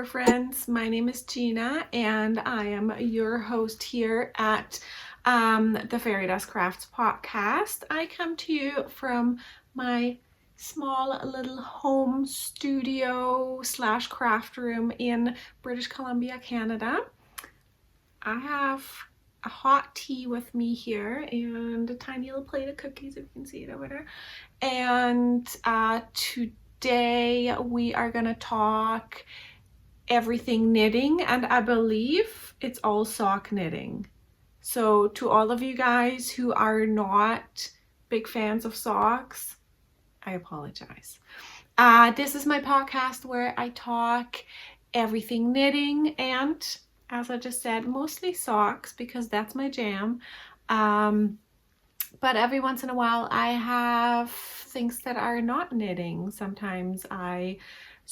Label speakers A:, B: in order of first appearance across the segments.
A: subscriber friends. My name is Gina and I am your host here at the Fairydust Crafts podcast. I come to you from my small little home studio slash craft room in British Columbia, Canada. I have a hot tea with me here and a tiny little plate of cookies, if you can see it over there. And today we are going to talk everything knitting, and I believe it's all sock knitting. So to all of you guys who are not big fans of socks, I apologize. This is my podcast where I talk everything knitting and, as I just said, mostly socks because that's my jam. But every once in a while I have things that are not knitting. Sometimes I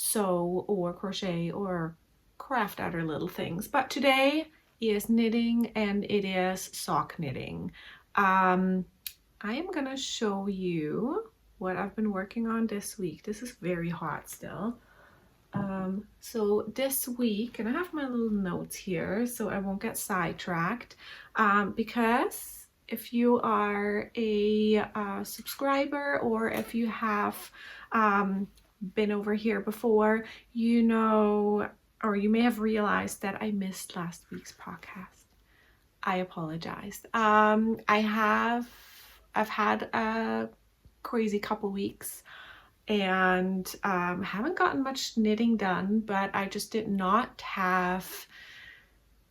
A: sew or crochet or craft other little things. But today is knitting and it is sock knitting. I am gonna show you what I've been working on this week. This is very hot still. So this week, and I have my little notes here so I won't get sidetracked, because if you are a subscriber or if you have been over here before, you know, or you may have realized that I missed last week's podcast. I apologize. I've had a crazy couple weeks and haven't gotten much knitting done, but I just did not have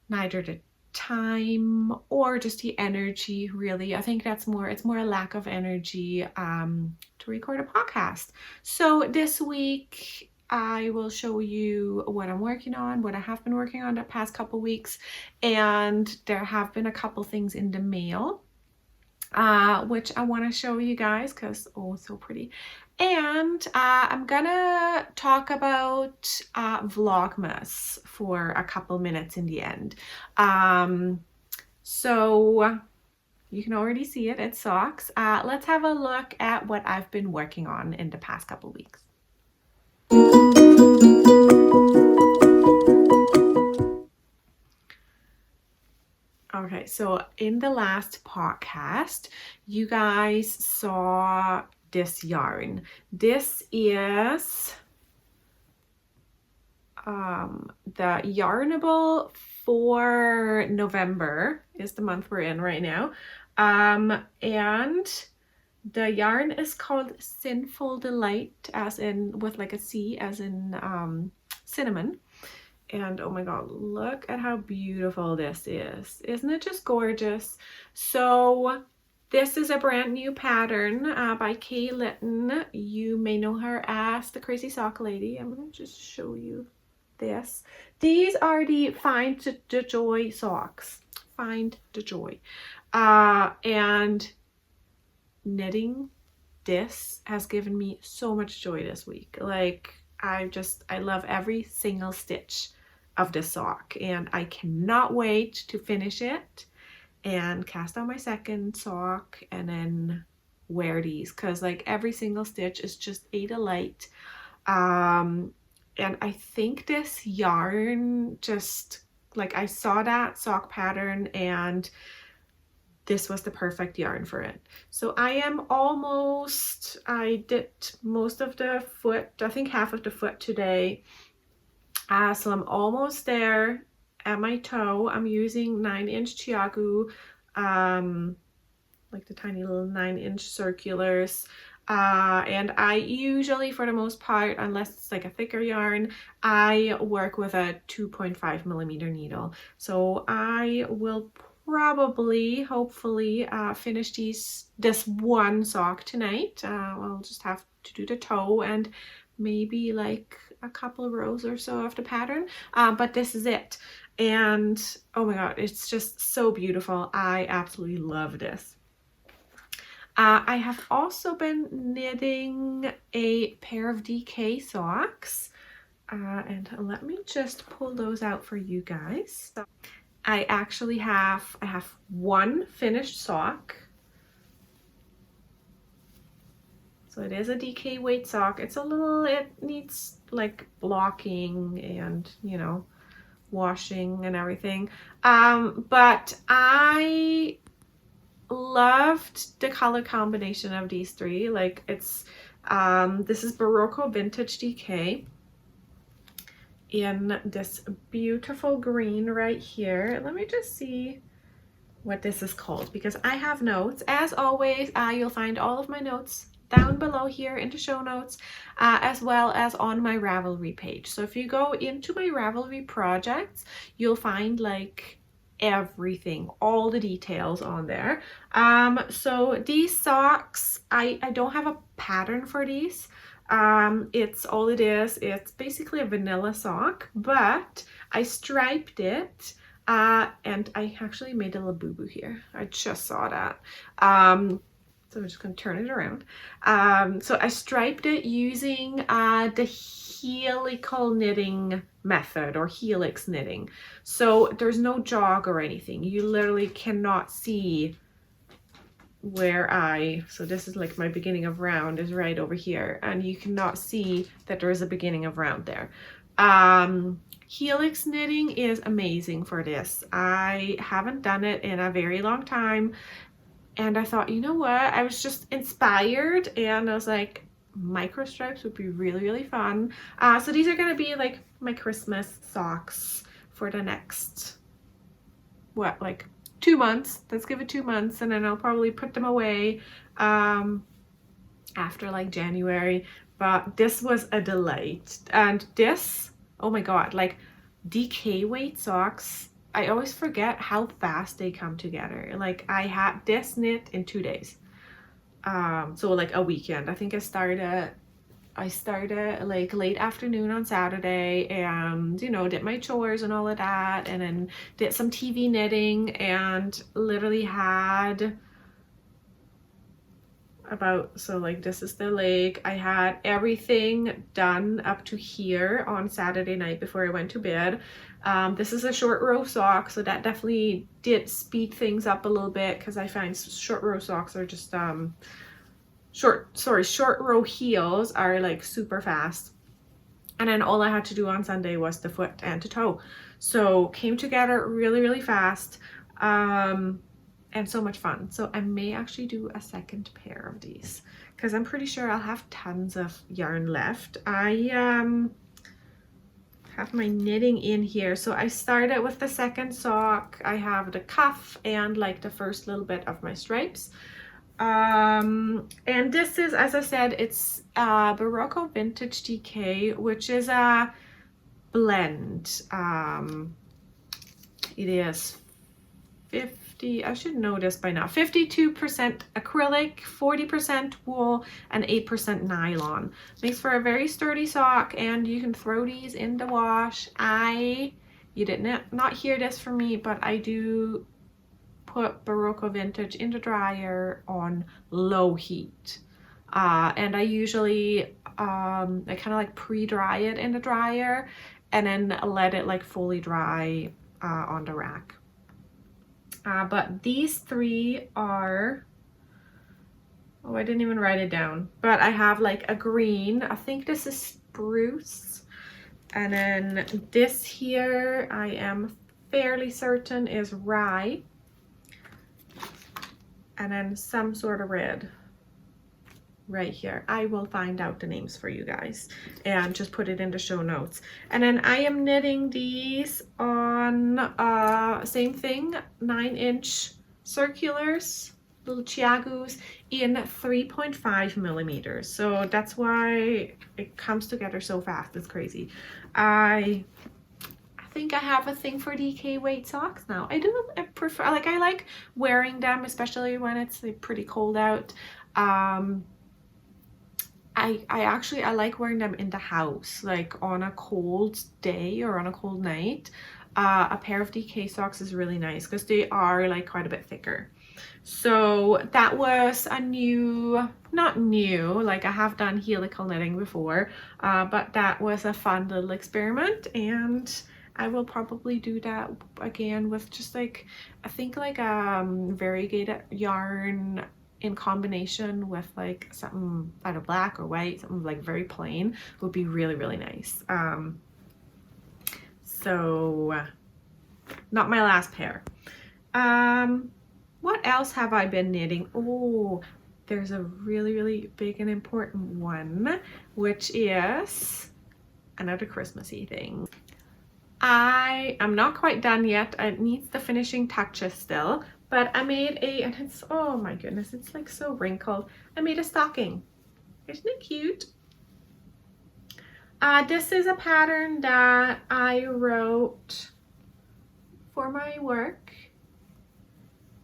A: neither the time or just the energy, really. I think it's more a lack of energy to record a podcast. So this week I will show you what I'm working on, what I have been working on the past couple weeks, and there have been a couple things in the mail which I want to show you guys because so pretty. And I'm gonna talk about Vlogmas for a couple minutes in the end. So you can already see it, it's socks. Let's have a look at what I've been working on in the past couple weeks. Okay, so in the last podcast, you guys saw this yarn. This is the Yarnable for November, is the month we're in right now. And the yarn is called Sinful Delight, as in with like a C, as in cinnamon. And oh my god, look at how beautiful this is. Isn't it just gorgeous? So this is a brand new pattern by Kay Litton. You may know her as the Crazy Sock Lady. I'm going to just show you this. These are the Find the Joy socks. Find the Joy. And knitting this has given me so much joy this week. Like, I love every single stitch of this sock, and I cannot wait to finish it and cast on my second sock and then wear these, because like every single stitch is just a delight. And I think this yarn, just like, I saw that sock pattern and this was the perfect yarn for it. So I did most of the foot, I think half of the foot today. So I'm almost there at my toe. I'm using 9-inch Chiagu, like the tiny little 9-inch circulars. And I usually, for the most part, unless it's like a thicker yarn, I work with a 2.5 millimeter needle. So I will probably, hopefully, finish this one sock tonight. I'll just have to do the toe and maybe like a couple rows or so of the pattern, but this is it. And oh my god, it's just so beautiful. I absolutely love this. I have also been knitting a pair of DK socks, and let me just pull those out for you guys. So I actually have one finished sock. So it is a DK weight sock. It's a little, it needs like blocking and, you know, washing and everything. But I loved the color combination of these three. Like it's, this is Berroco Vintage DK in this beautiful green right here. Let me just see what this is called because I have notes. As always, you'll find all of my notes down below here in the show notes, as well as on my Ravelry page. So if you go into my Ravelry projects, you'll find like everything, all the details on there. So these socks, I don't have a pattern for these. It's all it is. It's basically a vanilla sock, but I striped it. And I actually made a little boo-boo here. I just saw that. So I'm just going to turn it around. So I striped it using the helical knitting method or helix knitting. So there's no jog or anything. You literally cannot see where so this is like my beginning of round is right over here. And you cannot see that there is a beginning of round there. Helix knitting is amazing for this. I haven't done it in a very long time. And I thought, you know what? I was just inspired and I was like, micro stripes would be really, really fun. So these are going to be like my Christmas socks for the next, what, like 2 months. Let's give it 2 months and then I'll probably put them away after like January. But this was a delight. And this, oh my God, like DK weight socks, I always forget how fast they come together. Like I had this knit in 2 days. So like a weekend. I think I started like late afternoon on Saturday and, you know, did my chores and all of that. And then did some TV knitting and literally had about, so like this is the leg. I had everything done up to here on Saturday night before I went to bed. This is a short row sock, so that definitely did speed things up a little bit because I find short row socks are just short row heels are like super fast. And then all I had to do on Sunday was the foot and the toe. So came together really, really fast. And so much fun. So I may actually do a second pair of these because I'm pretty sure I'll have tons of yarn left. I have my knitting in here. So I started with the second sock. I have the cuff and like the first little bit of my stripes. And this is, as I said, it's Berroco Vintage DK, which is a blend. It is 50, I should know this by now, 52% acrylic, 40% wool, and 8% nylon. Makes for a very sturdy sock, and you can throw these in the wash. You did not hear this from me, but I do put Berroco Vintage in the dryer on low heat. And I usually, I kind of like pre-dry it in the dryer and then let it like fully dry on the rack. But these three are, oh, I didn't even write it down, but I have like a green, I think this is spruce. And then this here, I am fairly certain is rye. And then some sort of red right here. I will find out the names for you guys and just put it in the show notes. And then I am knitting these on same thing, 9-inch circulars, little chiagus in 3.5 millimeters. So that's why it comes together so fast. It's crazy. I think I have a thing for DK weight socks now. I prefer, like, I like wearing them, especially when it's like pretty cold out. I like wearing them in the house, like on a cold day or on a cold night. A pair of DK socks is really nice because they are like quite a bit thicker. So that was a new, not new, like I have done helical knitting before, but that was a fun little experiment, and I will probably do that again with just like, I think like variegated yarn in combination with like something either black or white, something like very plain, would be really, really nice. So not my last pair. What else have I been knitting? Oh, there's a really, really big and important one, which is another Christmassy thing. I am not quite done yet. It needs the finishing touches still, but I made and it's, oh my goodness, it's like so wrinkled. I made a stocking. Isn't it cute? This is a pattern that I wrote for my work,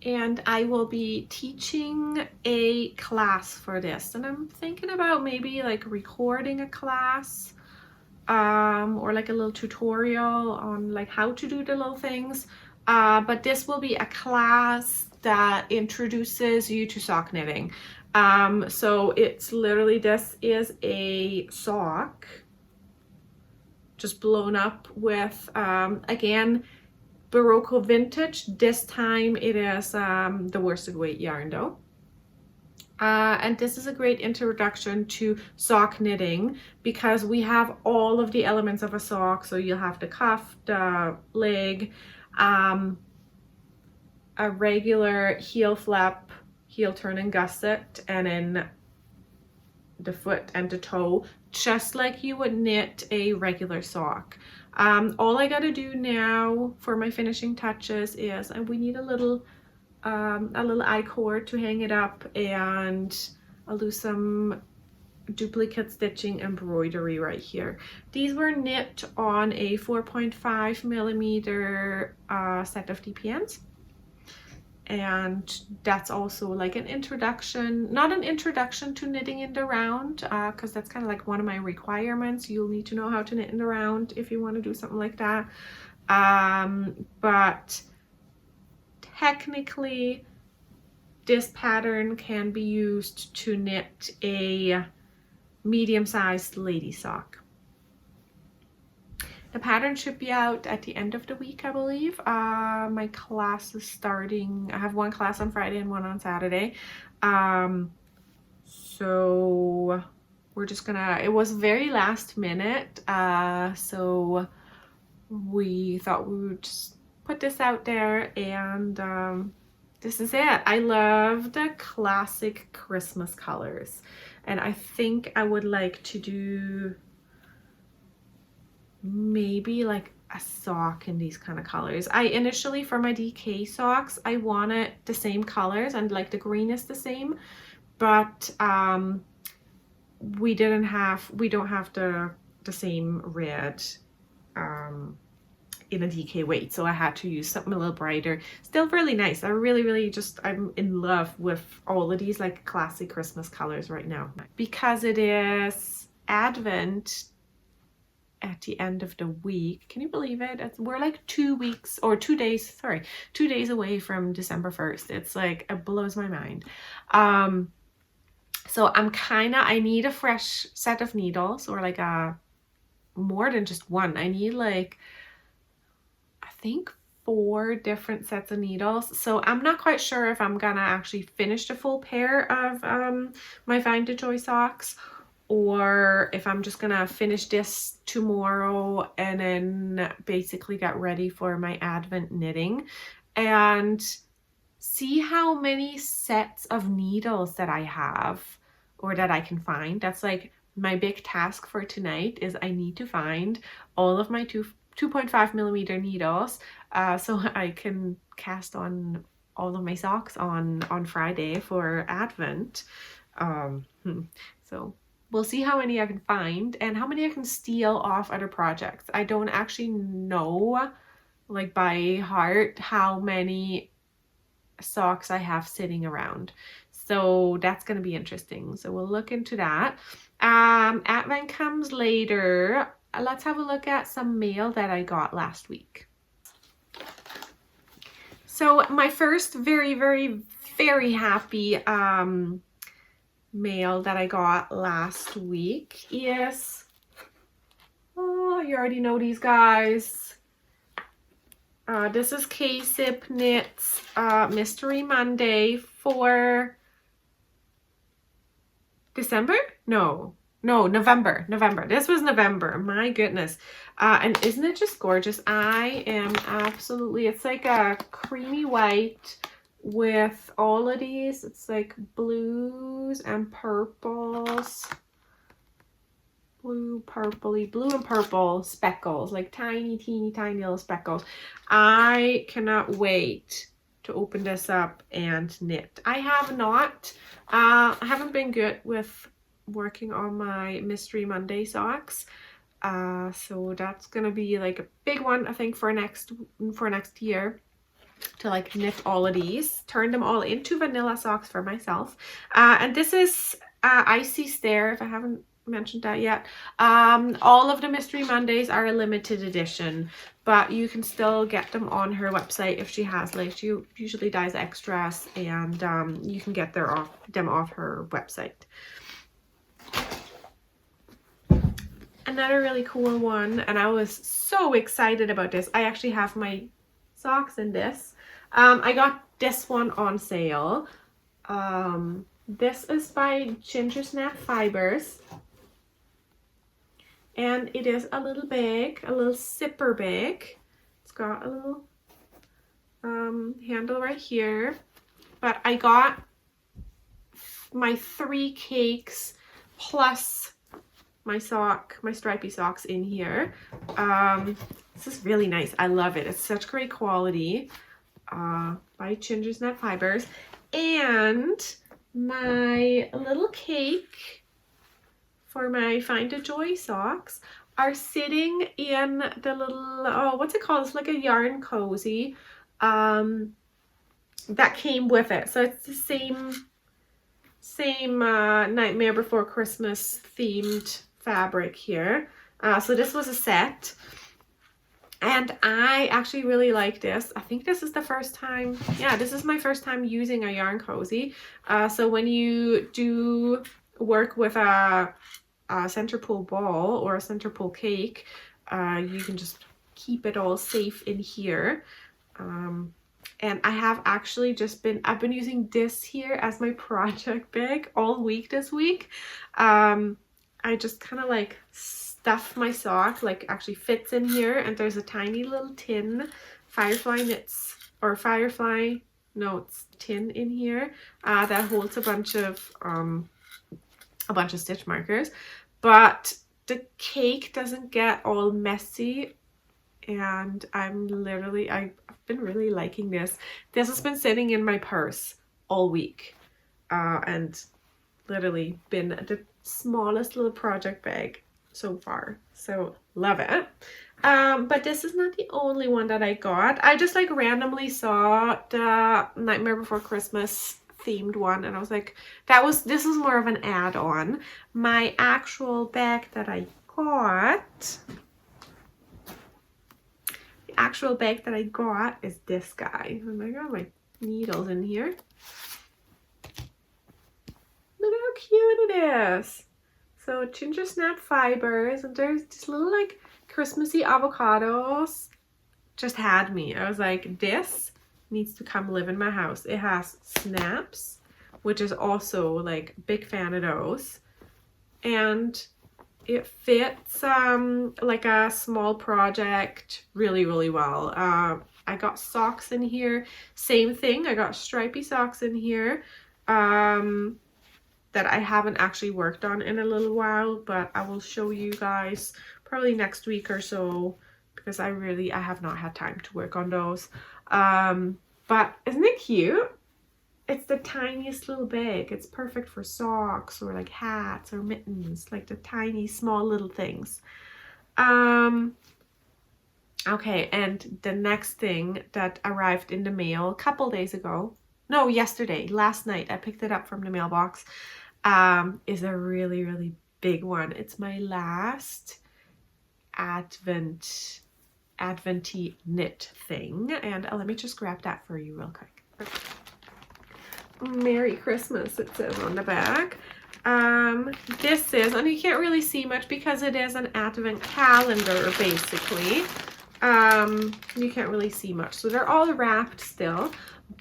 A: and I will be teaching a class for this, and I'm thinking about maybe like recording a class or like a little tutorial on like how to do the little things, but this will be a class that introduces you to sock knitting. So it's literally, this is a sock just blown up with again, Berroco vintage. This time it is the worsted weight yarn though. And this is a great introduction to sock knitting because we have all of the elements of a sock. So you'll have the cuff, the leg, a regular heel flap, heel turn and gusset, and then the foot and the toe, just like you would knit a regular sock. All I gotta do now for my finishing touches is, and we need a little I-cord to hang it up, and I'll do some duplicate stitching embroidery right here. These were knit on a 4.5 millimeter set of DPNs. And that's also like an introduction, not an introduction to knitting in the round, because that's kind of like one of my requirements. You'll need to know how to knit in the round if you want to do something like that. But technically this pattern can be used to knit a medium-sized lady sock. The pattern should be out at the end of the week, I believe. My class is starting. I have one class on Friday and one on Saturday. So we're just gonna, it was very last minute. So we thought we would just put this out there, and this is it. I love the classic Christmas colors, and I think I would like to do maybe like a sock in these kind of colors. I initially, for my DK socks, I wanted the same colors and like the green is the same, but we don't have the same red in a DK weight, so I had to use something a little brighter. Still really nice. I really just, I'm in love with all of these like classic Christmas colors right now. Because it is Advent at the end of the week. Can you believe it? We're like 2 weeks or 2 days, sorry, 2 days away from December 1st. It's like, it blows my mind. So I need a fresh set of needles, or like more than just one. I need like, I think 4 different sets of needles. So I'm not quite sure if I'm gonna actually finish the full pair of my Find the Joy socks, or if I'm just gonna finish this tomorrow and then basically get ready for my Advent knitting and see how many sets of needles that I have or that I can find. That's like my big task for tonight, is I need to find all of my 2.5 millimeter needles so I can cast on all of my socks on Friday for Advent. So we'll see how many I can find and how many I can steal off other projects. I don't actually know, like by heart, how many socks I have sitting around. So that's going to be interesting. So we'll look into that. Advent comes later. Let's have a look at some mail that I got last week. So my first very happy mail that I got last week is, oh, you already know these guys. This is K-Sip Knits Mystery Monday for December? No, November. This was November. My goodness. And isn't it just gorgeous? I am absolutely, it's like a creamy white with all of these. It's like blues and purples. Blue and purple speckles, like tiny, teeny, tiny little speckles. I cannot wait to open this up and knit. I haven't been good with working on my Mystery Monday socks. So that's gonna be like a big one, I think, for next year, to like knit all of these, turn them all into vanilla socks for myself. And this is Icy Stare, if I haven't mentioned that yet. All of the Mystery Mondays are a limited edition, but you can still get them on her website if she has, like, she usually does extras, and you can get them off her website. Another really cool one, and I was so excited about this. I actually have my socks in this. I got this one on sale. This is by Ginger Snap Fibers. And it is a little bag, a little zipper bag. It's got a little handle right here. But I got my 3 cakes plus my stripy socks in here. This is really nice. I love it. It's such great quality. By Ginger Snap Fibers. And my little cake for my Find a Joy socks are sitting in the little, oh, what's it called? It's like a yarn cozy that came with it. So it's the same Nightmare Before Christmas themed fabric here. So this was a set. And I actually really like this. I think this is the first time, yeah, this is my first time using a yarn cozy. So when you do work with a center pull ball or a center pull cake, you can just keep it all safe in here. And I have actually I've been using this here as my project bag all week this week. I just kind of like stuff my sock, like actually fits in here, and there's a tiny little tin it's tin in here that holds a bunch of stitch markers, but the cake doesn't get all messy, and I've been really liking this. This has been sitting in my purse all week, and literally been the smallest little project bag so far, so love it. But this is not the only one that I got. I just like randomly saw the Nightmare Before Christmas themed one, and I was like, this is more of an add-on. My actual bag that I got, is this guy, and I got my needles in here. Look how cute it is. So Ginger Snap Fibers, and there's this little like Christmassy avocados. Just had me. I was like, this needs to come live in my house. It has snaps, which is also like big fan of those, and it fits like a small project really, really well. I got socks in here, same thing. I got stripy socks in here that I haven't actually worked on in a little while, but I will show you guys probably next week or so, because I have not had time to work on those. But isn't it cute? It's the tiniest little bag. It's perfect for socks or like hats or mittens, like the tiny small little things. Okay, and the next thing that arrived in the mail a couple days ago, no, last night, I picked it up from the mailbox, is a really, really big one. It's my last Adventy knit thing, and let me just grab that for you real quick. Merry Christmas, it says on the back. This is, and you can't really see much because it is an advent calendar basically. You can't really see much, so they're all wrapped still,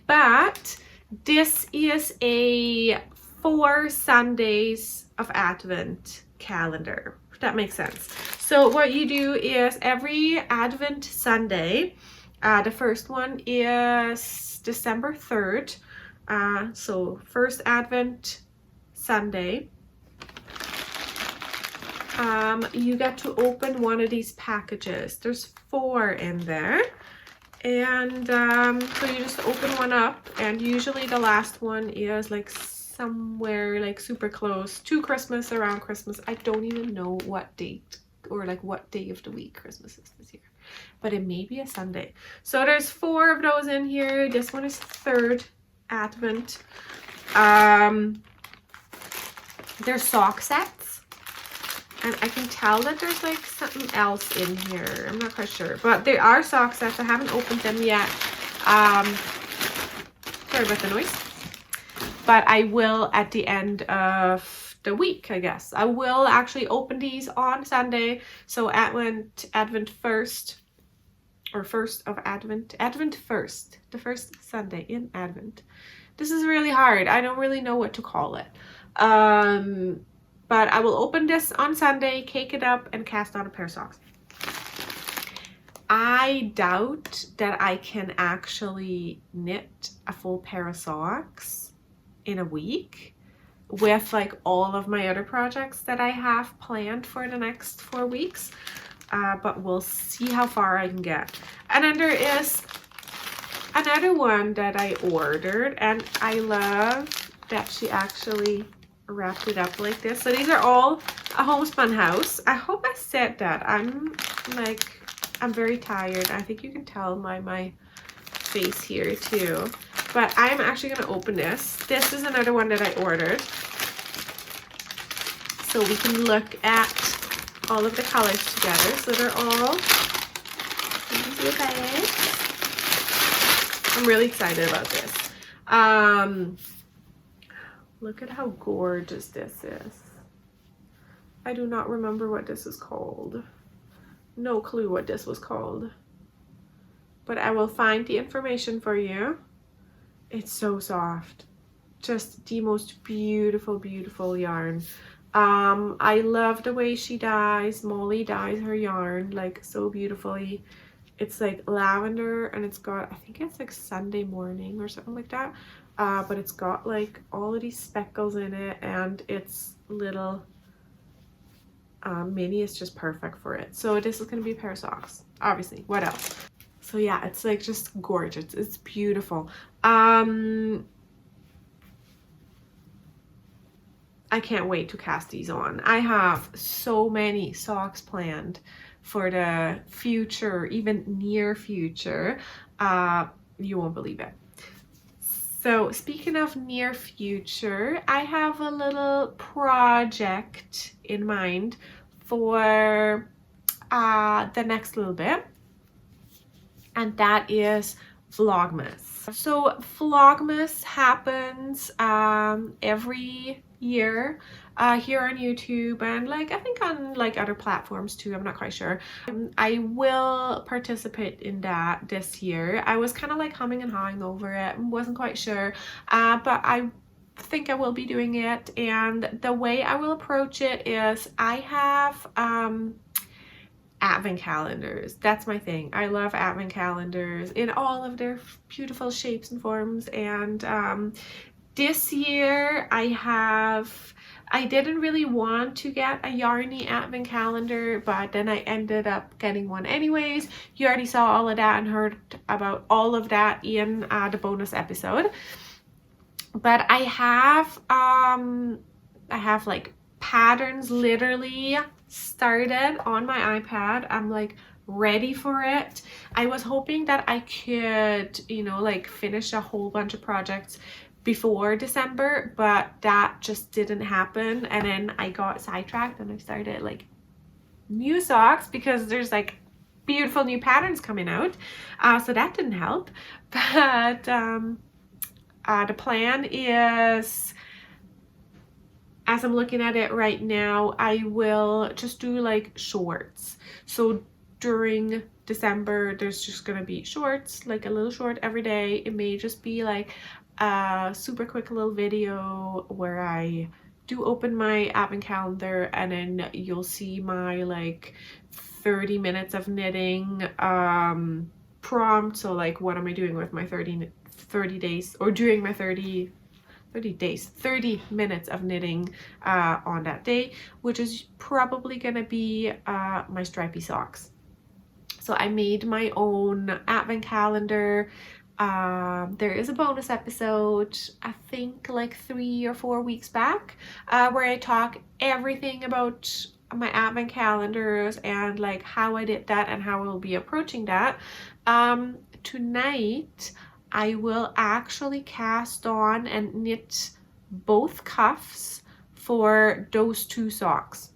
A: but this is a 4 Sundays of Advent calendar, if that makes sense. So what you do is every Advent Sunday, the first one is December 3rd, so first Advent Sunday, you get to open one of these packages. There's 4 in there, and so you just open one up, and usually the last one is like somewhere like super close to Christmas, around Christmas. I don't even know what date or like what day of the week Christmas is this year, but it may be a Sunday. So there's 4 of those in here. This one is 3rd Advent. They're sock sets, and I can tell that there's like something else in here. I'm not quite sure, but there are sock sets. I haven't opened them yet. Sorry about the noise. But I will at the end of the week, I guess. I will actually open these on Sunday. So Advent 1st, or 1st of Advent. Advent 1st, the first Sunday in Advent. This is really hard. I don't really know what to call it. But I will open this on Sunday, cake it up, and cast on a pair of socks. I doubt that I can actually knit a full pair of socks in a week with like all of my other projects that I have planned for the next 4 weeks. But we'll see how far I can get. And then there is another one that I ordered, and I love that she actually wrapped it up like this. So these are all a homespun house. I hope I said that. I'm very tired. I think you can tell by my face here too. But I'm actually going to open this. This is another one that I ordered. So we can look at all of the colors together. So they're all in your bag. I'm really excited about this. Look at how gorgeous this is. I do not remember what this is called. No clue what this was called. But I will find the information for you. It's so soft. Just the most beautiful, beautiful yarn. I love the way she dyes. Molly dyes her yarn like so beautifully. It's like lavender, and it's got, I think it's like Sunday morning or something like that. But it's got like all of these speckles in it, and it's little mini is just perfect for it. So this is going to be a pair of socks, obviously. What else? So yeah, it's like just gorgeous. It's beautiful. I can't wait to cast these on. I have so many socks planned for the future, even near future. You won't believe it. So speaking of near future, I have a little project in mind for the next little bit, and that is Vlogmas. So Vlogmas happens every year here on YouTube, and like I think on like other platforms too. I'm not quite sure. I will participate in that this year. I was kind of like humming and hawing over it, wasn't quite sure, but I think I will be doing it. And the way I will approach it is I have advent calendars. That's my thing. I love advent calendars in all of their beautiful shapes and forms. And this year I didn't really want to get a yarny advent calendar, but then I ended up getting one anyways. You already saw all of that and heard about all of that in the bonus episode. But I have like patterns literally started on my iPad. I'm like ready for it. I was hoping that I could, you know, like finish a whole bunch of projects before December, but that just didn't happen. And then I got sidetracked and I started like new socks because there's like beautiful new patterns coming out. So that didn't help. But the plan is, as I'm looking at it right now, I will just do like shorts. So during December, there's just gonna be shorts, like a little short every day. It may just be like a super quick little video where I do open my advent calendar, and then you'll see my like 30 minutes of knitting prompt. So like, what am I doing with my 30 days, or during my 30 minutes of knitting on that day, which is probably gonna be my stripy socks. So I made my own advent calendar. There is a bonus episode, I think like 3 or 4 weeks back, where I talk everything about my advent calendars and like how I did that and how I will be approaching that. Tonight I will actually cast on and knit both cuffs for those 2 socks.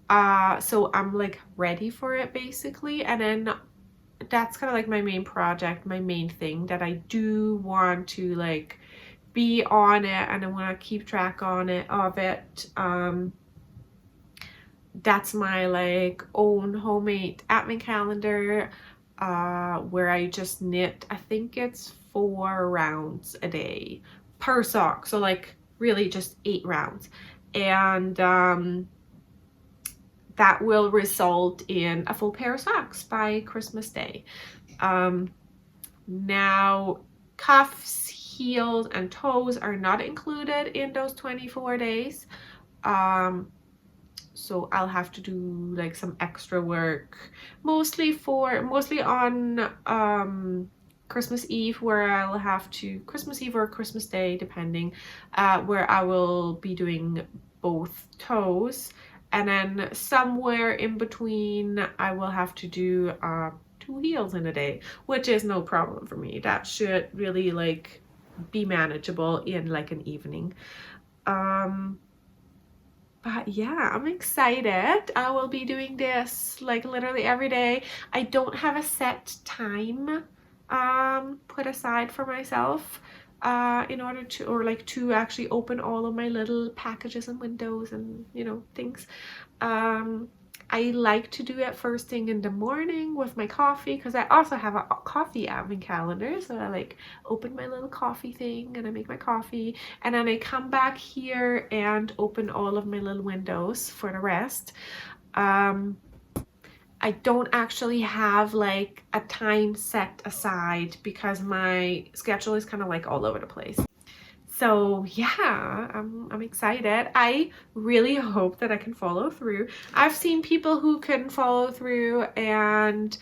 A: So I'm like ready for it basically, and then that's kind of like my main project, my main thing that I do want to like be on it, and I want to keep track of it. That's my like own homemade advent calendar, where I just knit, I think it's 4 rounds a day per sock, so like really just 8 rounds, and that will result in a full pair of socks by Christmas Day. Now, cuffs, heels, and toes are not included in those 24 days. So I'll have to do like some extra work, mostly on Christmas Eve, where I'll have to, Christmas Eve or Christmas Day, depending, where I will be doing both toes. And then somewhere in between, I will have to do 2 heels in a day, which is no problem for me. That should really like be manageable in like an evening. But yeah, I'm excited. I will be doing this like literally every day. I don't have a set time put aside for myself in order to, or like to actually open all of my little packages and windows and, you know, things. I like to do it first thing in the morning with my coffee, because I also have a coffee advent calendar. So I like open my little coffee thing and I make my coffee, and then I come back here and open all of my little windows for the rest. I don't actually have like a time set aside because my schedule is kind of like all over the place. So yeah, I'm excited. I really hope that I can follow through. I've seen people who couldn't follow through, and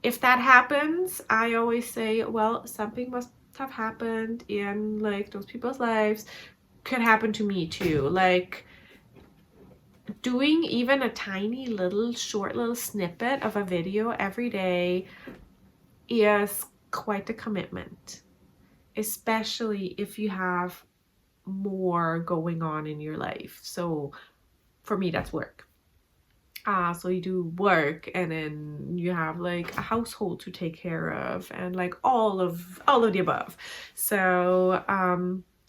A: if that happens, I always say, well, something must have happened in like those people's lives. Could happen to me too. Like, doing even a tiny little short little snippet of a video every day is quite a commitment, especially if you have more going on in your life. So for me, that's work. So you do work, and then you have like a household to take care of, and like all of the above. So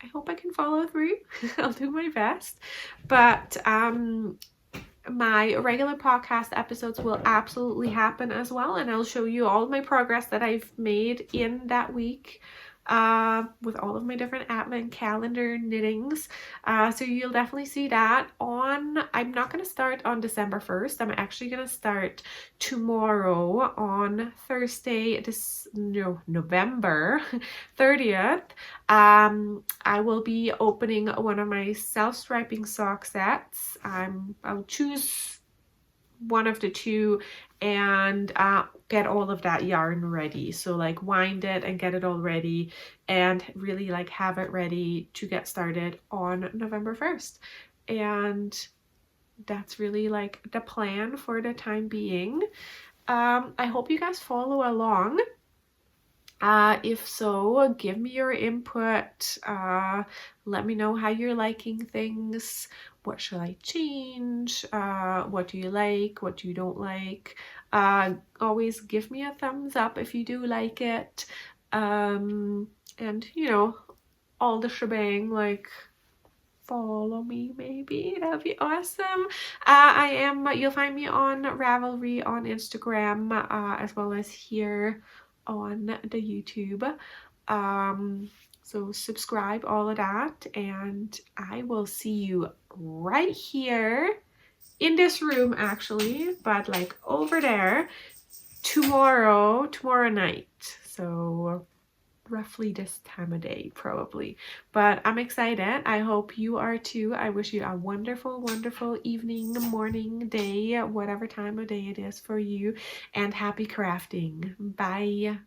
A: I hope I can follow through. I'll do my best. But my regular podcast episodes will absolutely happen as well, and I'll show you all of my progress that I've made in that week with all of my different advent calendar knittings. So you'll definitely see that on, I'm not going to start on December 1st. I'm actually going to start tomorrow on Thursday, November 30th. I will be opening one of my self-striping sock sets. I'll choose one of the 2 and get all of that yarn ready. So like wind it and get it all ready, and really like have it ready to get started on November 1st. And that's really like the plan for the time being. I hope you guys follow along. If so, give me your input. Let me know how you're liking things. What should I change? What do you like? What do you don't like? Always give me a thumbs up if you do like it. And you know, all the shebang, like follow me maybe, that'd be awesome. You'll find me on Ravelry on Instagram, as well as here on the YouTube. So subscribe, all of that, and I will see you right here in this room actually, but like over there tomorrow night. So roughly this time of day probably, but I'm excited. I hope you are too. I wish you a wonderful evening, morning, day, whatever time of day it is for you, and happy crafting. Bye.